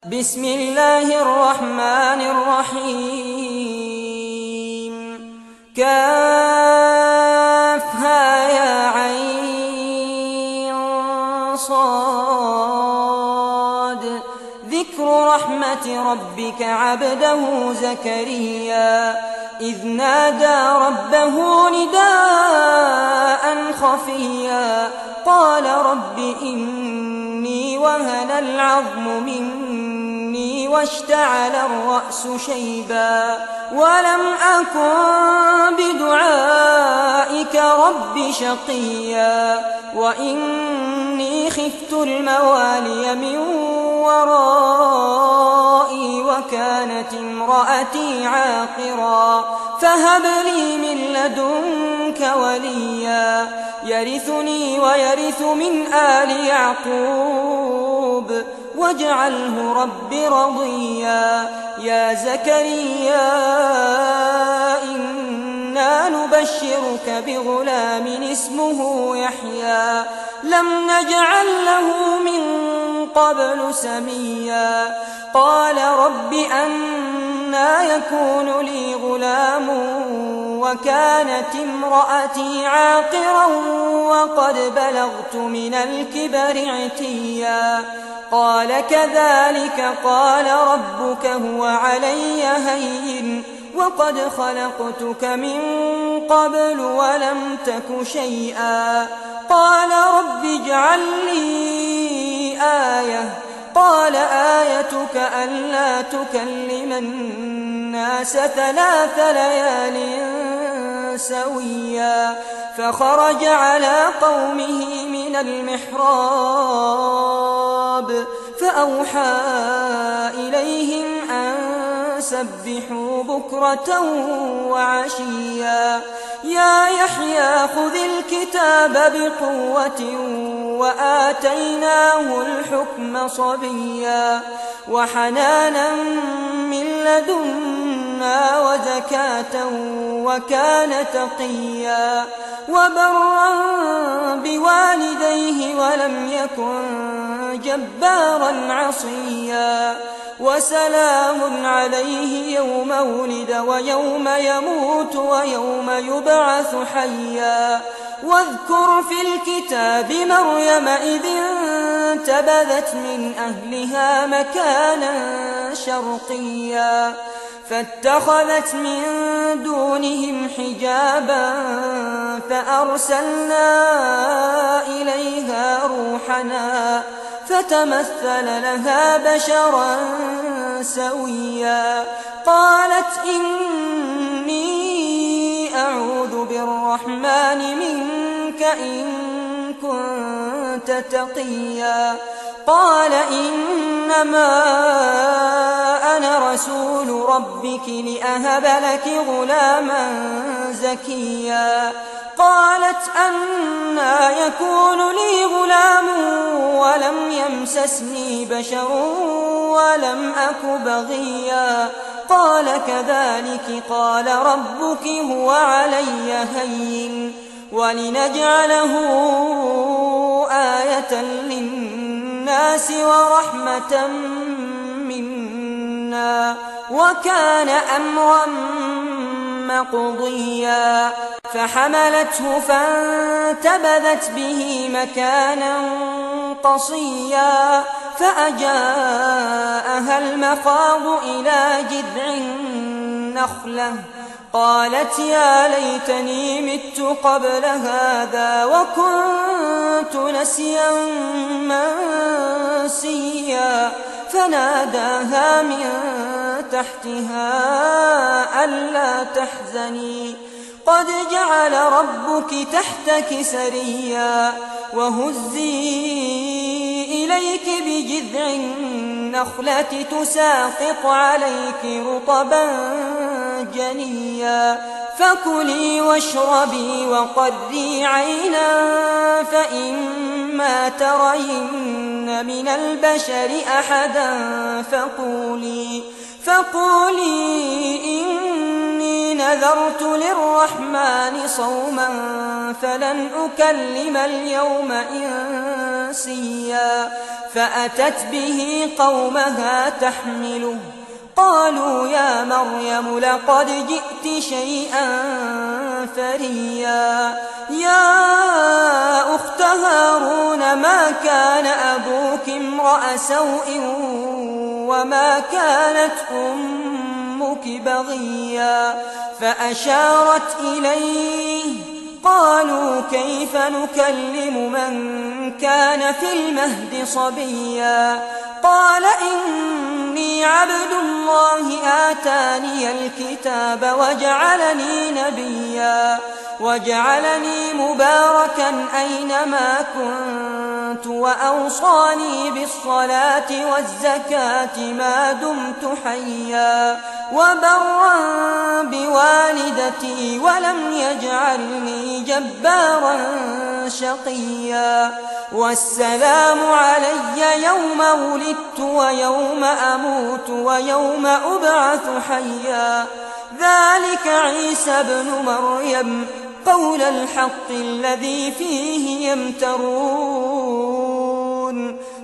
بسم الله الرحمن الرحيم كافها يا عين صاد ذكر رحمة ربك عبده زكريا إذ نادى ربه نداء خفيا قال رب إني وهن العظم مني واشتعل الرأس شيبا ولم أكن بدعائك رب شقيا وإني خفت الموالي من ورائي وكانت امرأتي عاقرا فهب لي من لدنك وليا يرثني ويرث من آل يعقوب واجعله رب رضيا يا زكريا إنا نبشرك بغلام اسمه يحيى لم نجعل له من قبل سميا قال رب أنى يكون لي غلام وكانت امرأتي عاقرا وقد بلغت من الكبر عتيا قال كذلك قال ربك هو علي هين وقد خلقتك من قبل ولم تك شيئا قال رب اجعل لي آية قال آيتك ألا تكلم الناس 3 ليال سويا فخرج على قومه من المحراب فأوحى إليهم أن سبحوا بكرة وعشيا يا يحيى خذ الكتاب بقوة وآتيناه الحكم صبيا وحنانا من لدنا وزكاة وكان تقيا وبرا بوالديه ولم يكن جبارا عصيا وسلام عليه يوم ولد ويوم يموت ويوم يبعث حيا واذكر في الكتاب مريم إذ انتبذت من أهلها مكانا شرقيا فاتخذت من دونهم حجابا فأرسلنا إليها روحنا فتمثل لها بشرا سويا قالت إني أعوذ بالرحمن منك إن كنت تقيا قال إنما أنا رسول ربك لأهب لك غلاما زكيا قالت أنى يكون لي غلام ولم يمسسني بشر ولم أك بغيا قال كذلك قال ربك هو علي هين ولنجعله آية للناس ورحمة منا وكان أمرا مقضيا فحملته فانتبذت به مكانا قصيا فأجاءها المخاض إلى جذع النخلة قالت يا ليتني مت قبل هذا وكنت نسيا منسيا فناداها من تحتها ألا تحزني قد جعل ربك تحتك سريا وهزي إليك بجذع النخلة تساقط عليك رطبا جنيا فكلي واشربي وقري عينا فإما ترين من البشر أحدا فقولي إني نذرت للرحمن صوما فلن أكلم اليوم إنسيا فأتت به قومها تحمله قالوا يا مريم لقد جئت شيئا فريا يا أخت هارون ما كان أبوك امرأ سوء وما كانت أمك بغيا فأشارت إليه قالوا كيف نكلم من كان في المهد صبيا قال إني عبد الله آتاني الكتاب وجعلني مباركا أينما كنت وأوصاني بالصلاة والزكاة ما دمت حيا وبرا بوالدتي ولم يجعلني جبارا شقيا والسلام علي يوم ولدت ويوم أموت ويوم أبعث حيا ذلك عيسى ابن مريم قول الحق الذي فيه يمترون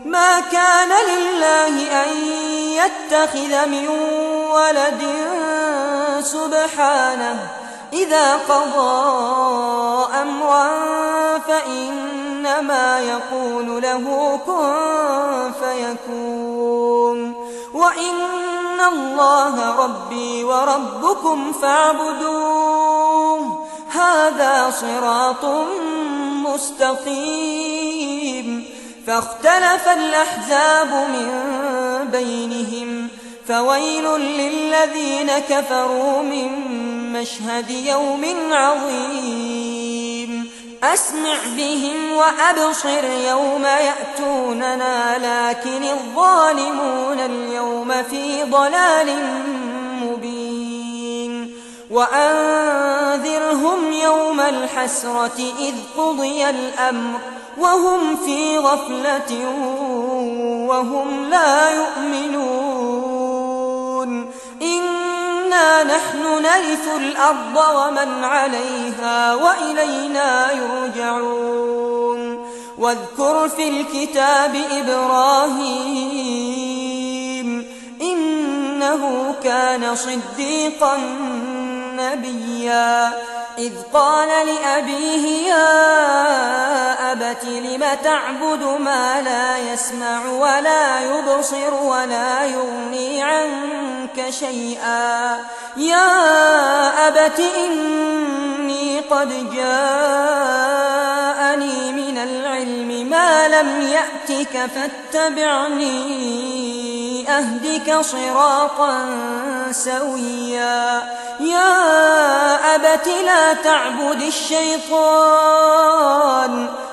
ما كان لله أن يتخذ من ولد سبحانه إذا قضى أمرا فإنما يقول له كن فيكون وإن الله ربي وربكم فاعبدوه هذا صراط مستقيم فاختلف الأحزاب من بينهم فويل للذين كفروا من مشهد يوم عظيم أسمع بهم وأبصر يوم يأتوننا لكن الظالمون اليوم في ضلال مبين وأنذرهم يوم الحسرة إذ قضي الأمر وهم في غفلة وهم لا يؤمنون إنا نحن نرث الأرض ومن عليها وإلينا يرجعون واذكر في الكتاب إبراهيم إنه كان صديقا نبيا إذ قال لأبيه يا أبت لم تعبد ما لا يسمع ولا يبصر ولا يغني عنك شيئا يا أبت إني قد جاءني من العلم ما لم يأتك فاتبعني أهدك صراطا سويا يا أبت لا تعبد الشيطان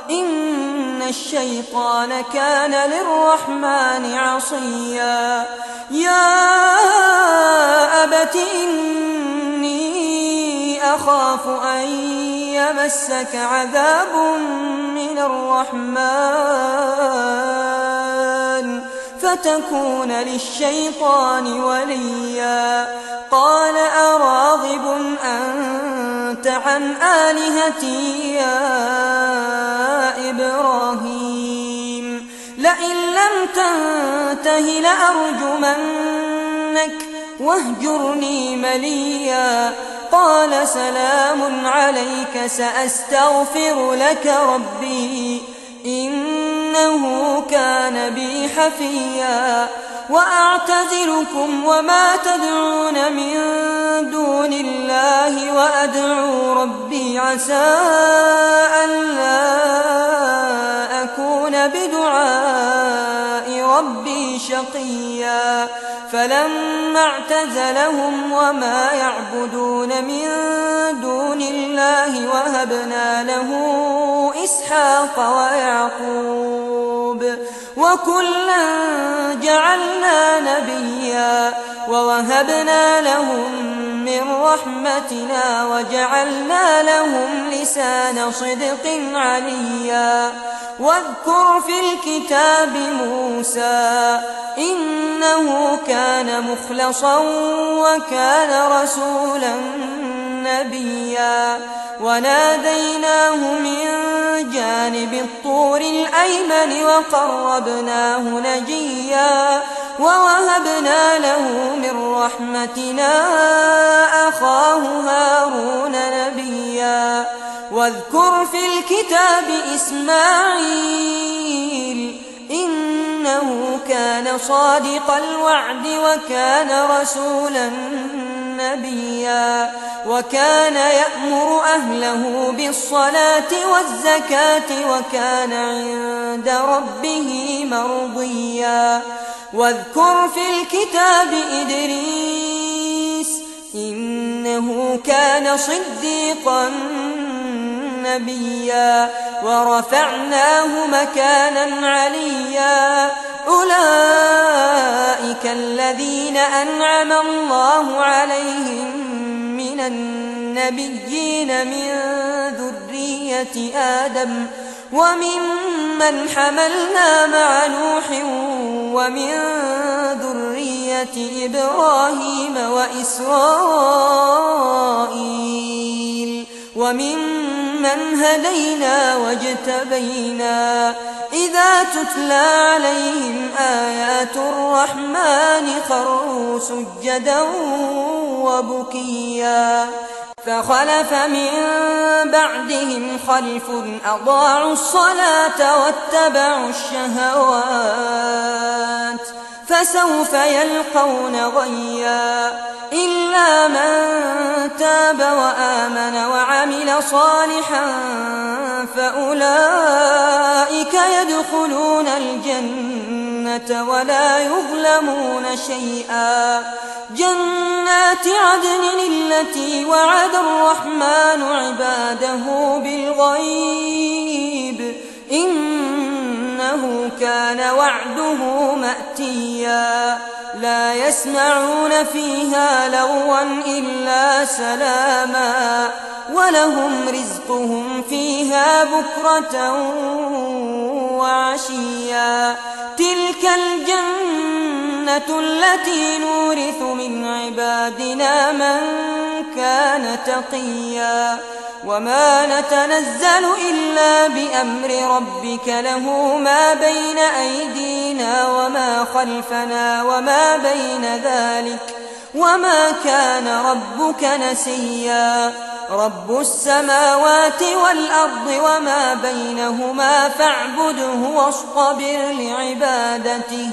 إن الشيطان كان للرحمن عصيا يا أبت إني أخاف أن يمسك عذاب من الرحمن فتكون للشيطان وليا قال أراغب أنت عن آلهتي يا إبراهيم لئن لم تنته لأرجمنك واهجرني مليا قال سلام عليك سأستغفر لك ربي إنه كان بي حفيا وأعتزلكم وما تدعون من دون الله وأدعو ربي عسى ألا أكون بدعاء ربي شقيا فلما اعتزلهم وما يعبدون من دون الله وهبنا له إسحاق ويعقوب وكلا جعلنا نبيا ووهبنا لهم من رحمتنا وجعلنا لهم لسان صدق عليا واذكر في الكتاب موسى إنه كان مخلصا وكان رسولا نبيا وناديناه من جانب الطور الأيمن وقربناه نجيا ووهبنا له من رحمتنا أخاه هارون نبيا واذكر في الكتاب إسماعيل إنه كان صادق الوعد وكان رسولا نبيا وكان يأمر أهله بالصلاة والزكاة وكان عند ربه مرضيا واذكر في الكتاب إدريس إنه كان صديقا نبيا ورفعناه مكانا عليا أولئك الذين أنعم الله عليهم من النبيين من ذرية آدم وممن حملنا مع نوح ومن ذرية إبراهيم وإسرائيل وممن هدينا واجتبينا إذا تتلى عليهم آيات الرحمن خروا سجدا وبكيا فخلف من بعدهم خلف أضاعوا الصلاة واتبعوا الشهوات فسوف يلقون غيا إلا من تاب وآمن وعمل صالحا فأولئك يدخلون الجنة ولا يظلمون شيئا جنات عدن التي وعد الرحمن عباده بالغيب إنه كان وعده مأتيا لا يسمعون فيها لغوا إلا سلاما ولهم رزقهم فيها بكرة وعشيا تلك الجنة التي نورث من عبادنا من كان تقيا وما نتنزل إلا بأمر ربك له ما بين أيدينا وما خلفنا وما بين ذلك وما كان ربك نسيا رب السماوات والأرض وما بينهما فاعبده واصطبر لعبادته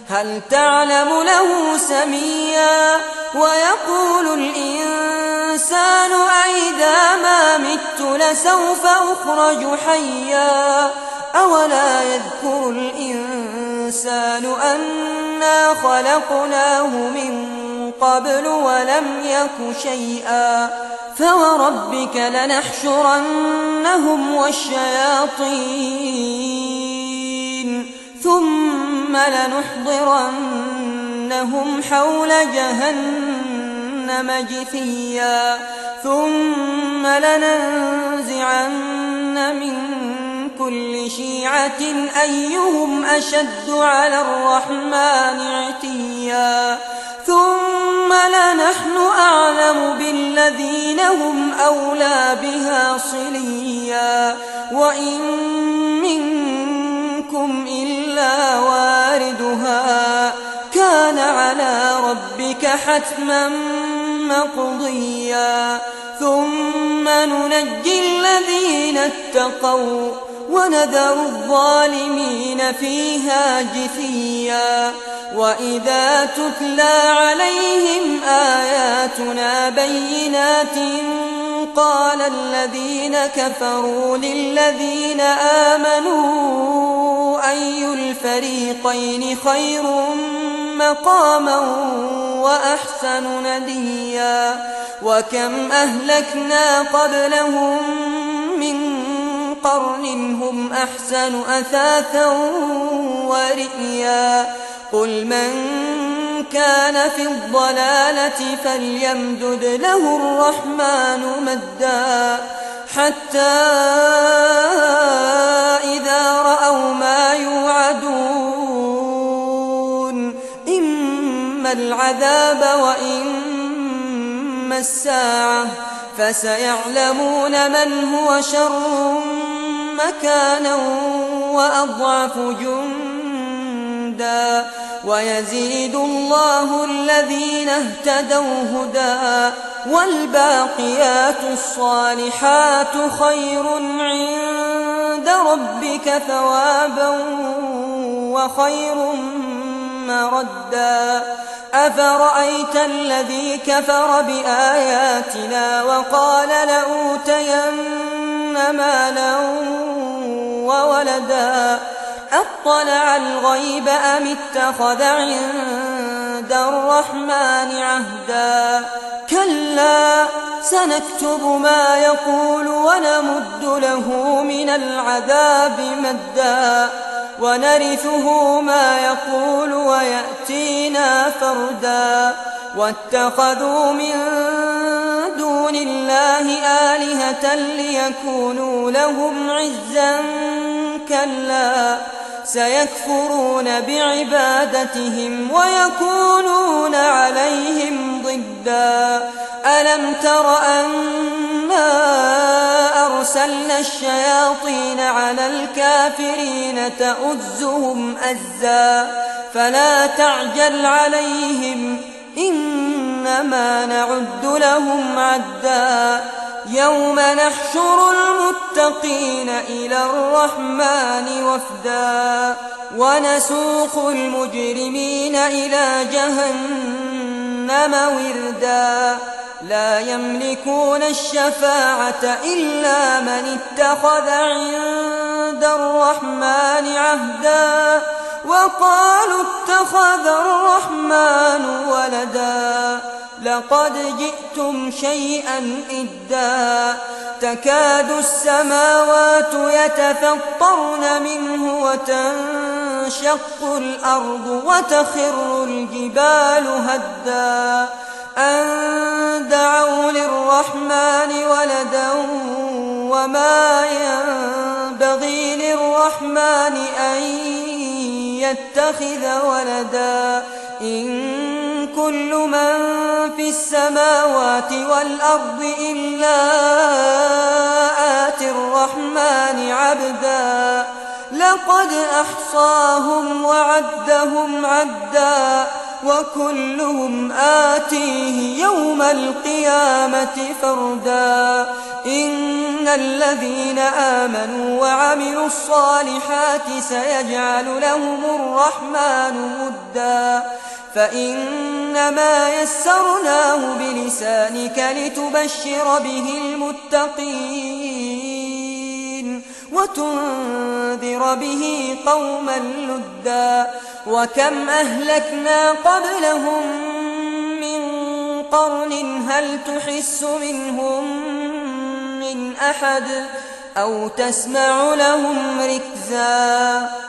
هل تعلم له سميا ويقول الإنسان أئذا ما مت لسوف أخرج حيا أولا يذكر الإنسان أنا خلقناه من قبل ولم يك شيئا فوربك لنحشرنهم والشياطين ثم لنحضرنهم حول جهنم جثيا ثم لننزعن من كل شيعة أيهم أشد على الرحمن عتيا ثم لنحن أعلم بالذين هم أولى بها صليا وإن منكم إلا واردها كان على ربك حتما مقضيا ثم ننجي الذين اتقوا ونذر الظالمين فيها جثيا وإذا تتلى عليهم آياتنا بينات قال الذين كفروا للذين آمنوا أي الفريقين خير مقاما وأحسن نديا وكم أهلكنا قبلهم من قرن هم أحسن أثاثا ورئيا قل من كان في الضلالة فليمدد له الرحمن مدا حتى إذا رأوا ما يوعدون إما العذاب وإما الساعة فسيعلمون من هو شر مكانا وأضعف جندا ويزيد الله الذين اهتدوا هدى والباقيات الصالحات خير عند ربك ثوابا وخير مردا أفرأيت الذي كفر بآياتنا وقال لأوتين مالا وولدا أطلع الغيب أم اتخذ عند الرحمن عهدا كلا سنكتب ما يقول ونمد له من العذاب مدا ونرثه ما يقول ويأتينا فردا واتخذوا من دون الله آلهة ليكونوا لهم عزا كلا سيكفرون بعبادتهم ويكونون عليهم ضدا ألم تر أنا أرسلنا الشياطين على الكافرين تؤزهم أزا فلا تعجل عليهم إنما نعد لهم عدا يوم نحشر المتقين إلى الرحمن وفدا ونسوق المجرمين إلى جهنم وردا لا يملكون الشفاعة إلا من اتخذ عند الرحمن عهدا وقالوا اتخذ الرحمن ولدا لقد جئتم شيئا إدا تكاد السماوات يتفطرن منه وتنشق الأرض وتخر الجبال هدا أن دعوا للرحمن ولدا وما ينبغي للرحمن أن يتخذ ولدا إن كل من في السماوات والأرض إلا آتي الرحمن عبدا لقد أحصاهم وعدهم عدا وكلهم آتيه يوم القيامة فردا إن الذين آمنوا وعملوا الصالحات سيجعل لهم الرحمن مدا فإنما يسرناه بلسانك لتبشر به المتقين وتنذر به قوما لدا وكم أهلكنا قبلهم من قرن هل تحس منهم من أحد أو تسمع لهم ركزا